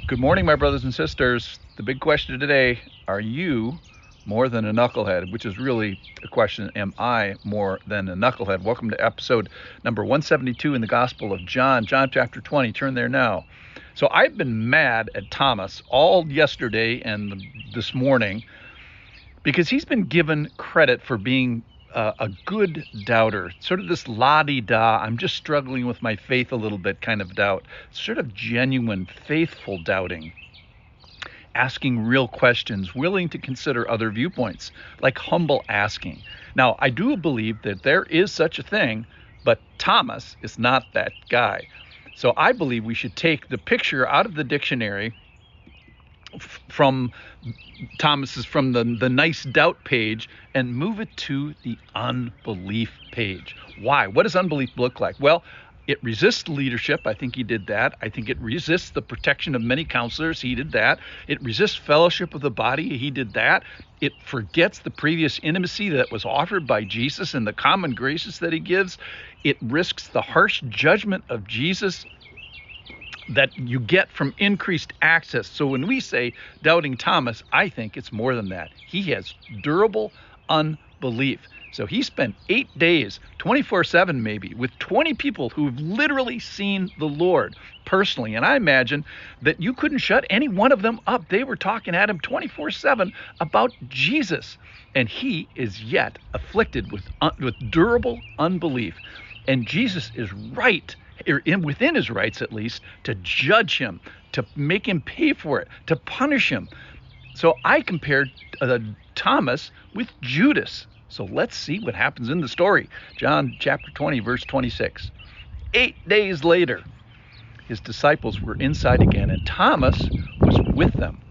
Good morning, my brothers and sisters. The big question today, are you more than a knucklehead? Which is really a question, am I more than a knucklehead? Welcome to episode number 172 in the Gospel of John, John chapter 20. Turn there now. So I've been mad at Thomas all yesterday and this morning because he's been given credit for being a good doubter, sort of this la-di-da, I'm just struggling with my faith a little bit kind of doubt, sort of genuine, faithful doubting, asking real questions, willing to consider other viewpoints, like humble asking. Now, I do believe that there is such a thing, but Thomas is not that guy. So I believe we should take the picture out of the dictionary from Thomas's, from the nice doubt page, and move it to the unbelief page. Why? What does unbelief look like? Well, it resists leadership. I think he did that. I think it resists the protection of many counselors. He did that. It resists fellowship of the body. He did that. It forgets the previous intimacy that was offered by Jesus and the common graces that he gives. It risks the harsh judgment of Jesus that you get from increased access. So when we say doubting Thomas, I think it's more than that. He has durable unbelief. So he spent 8 days, 24/7 maybe, with 20 people who've literally seen the Lord personally. And I imagine that you couldn't shut any one of them up. They were talking at him 24/7 about Jesus. And he is yet afflicted with durable unbelief. And Jesus is right, within his rights at least, to judge him, to make him pay for it, to punish him. So I compared Thomas with Judas. So let's see what happens in the story. John chapter 20, verse 26. 8 days later, his disciples were inside again, and Thomas was with them.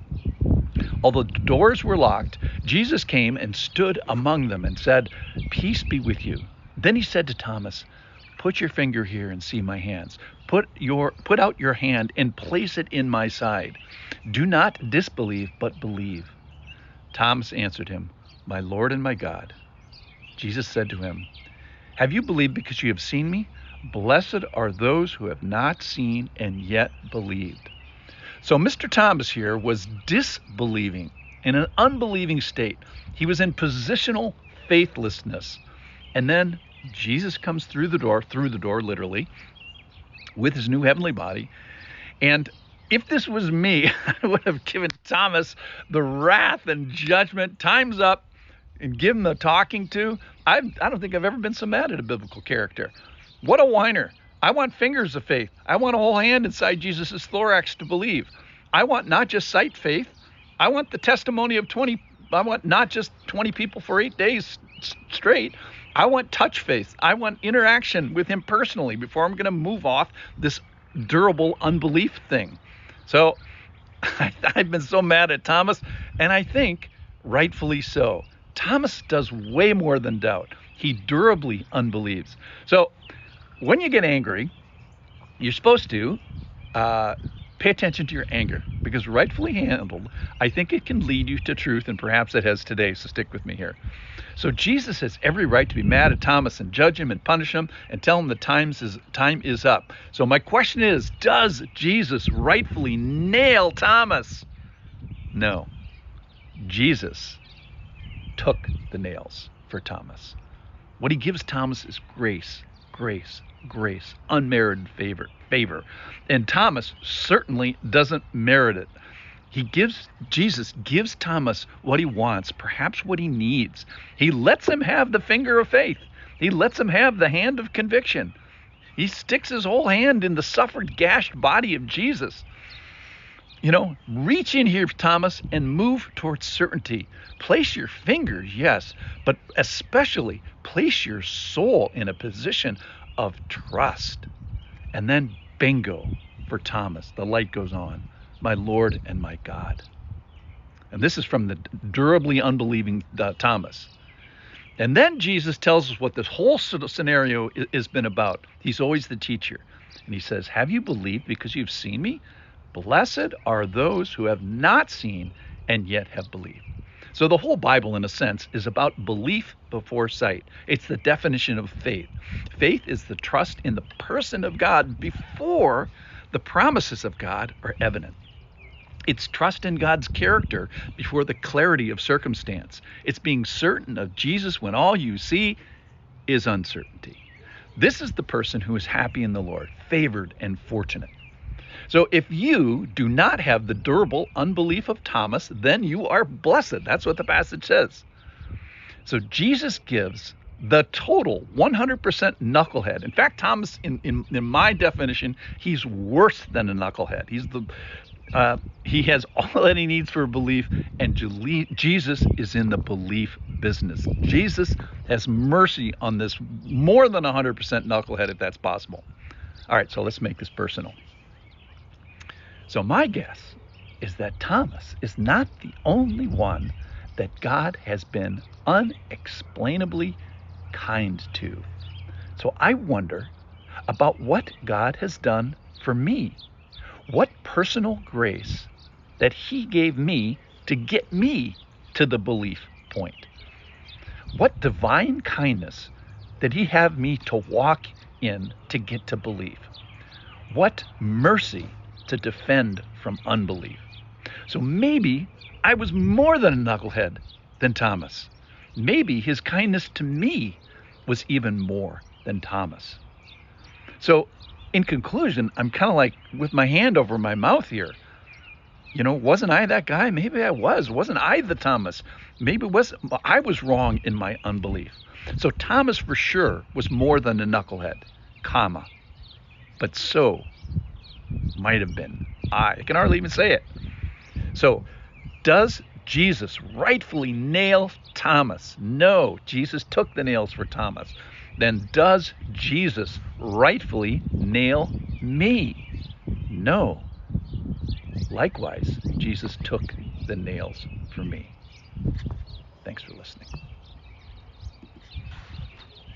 Although the doors were locked, Jesus came and stood among them and said, "Peace be with you." Then he said to Thomas, "Put your finger here and see my hands. Put out your hand and place it in my side. Do not disbelieve, but believe." Thomas answered him, "My Lord and my God." Jesus said to him, "Have you believed because you have seen me? Blessed are those who have not seen and yet believed." So Mr. Thomas here was disbelieving, in an unbelieving state. He was in positional faithlessness. And then Jesus comes through the door literally, with his new heavenly body. And if this was me, I would have given Thomas the wrath and judgment. Time's up, and give him the talking to. I don't think I've ever been so mad at a biblical character. What a whiner. I want fingers of faith. I want a whole hand inside Jesus' thorax to believe. I want not just sight faith. I want the testimony of 20. I want not just 20 people for 8 days straight. I want touch faith. I want interaction with him personally before I'm going to move off this durable unbelief thing. So I've been so mad at Thomas, and I think rightfully so. Thomas does way more than doubt. He durably unbelieves. So when you get angry, you're supposed to pay attention to your anger, because rightfully handled, I think it can lead you to truth, and perhaps it has today, so stick with me here. So Jesus has every right to be mad at Thomas and judge him and punish him and tell him the time is up. So my question is, does Jesus rightfully nail Thomas? No. Jesus took the nails for Thomas. What he gives Thomas is grace, grace, grace, unmerited favor. And Thomas certainly doesn't merit it. Jesus gives Thomas what he wants, perhaps what he needs. He lets him have the finger of faith. He lets him have the hand of conviction. He sticks his whole hand in the suffered, gashed body of Jesus. Reach in here, Thomas, and move towards certainty. Place your fingers, yes, but especially place your soul in a position of trust. And then bingo for Thomas. The light goes on. My Lord and my God. And this is from the durably unbelieving Thomas. And then Jesus tells us what this whole scenario has been about. He's always the teacher. And he says, "Have you believed because you've seen me? Blessed are those who have not seen and yet have believed." So the whole Bible, in a sense, is about belief before sight. It's the definition of faith. Faith is the trust in the person of God before the promises of God are evident. It's trust in God's character before the clarity of circumstance. It's being certain of Jesus when all you see is uncertainty. This is the person who is happy in the Lord, favored and fortunate. So if you do not have the durable unbelief of Thomas, then you are blessed. That's what the passage says. So Jesus gives the total 100% knucklehead. In fact, Thomas, in my definition, he's worse than a knucklehead. He has all that he needs for belief, and Jesus is in the belief business. Jesus has mercy on this more than 100% knucklehead, if that's possible. All right, so let's make this personal. So my guess is that Thomas is not the only one that God has been unexplainably kind to. So I wonder about what God has done for me. What personal grace that he gave me to get me to the belief point? What divine kindness did he have me to walk in to get to belief? What mercy to defend from unbelief? So maybe I was more than a knucklehead than Thomas. Maybe his kindness to me was even more than Thomas. So in conclusion, I'm kind of like with my hand over my mouth here. Wasn't I that guy? Maybe I was. Wasn't I the Thomas? Maybe I was wrong in my unbelief. So Thomas for sure was more than a knucklehead, comma. But so might have been I can hardly even say it. So does Jesus rightfully nail Thomas? No, Jesus took the nails for Thomas. Then does Jesus rightfully nail me? No. Likewise, Jesus took the nails for me. Thanks for listening.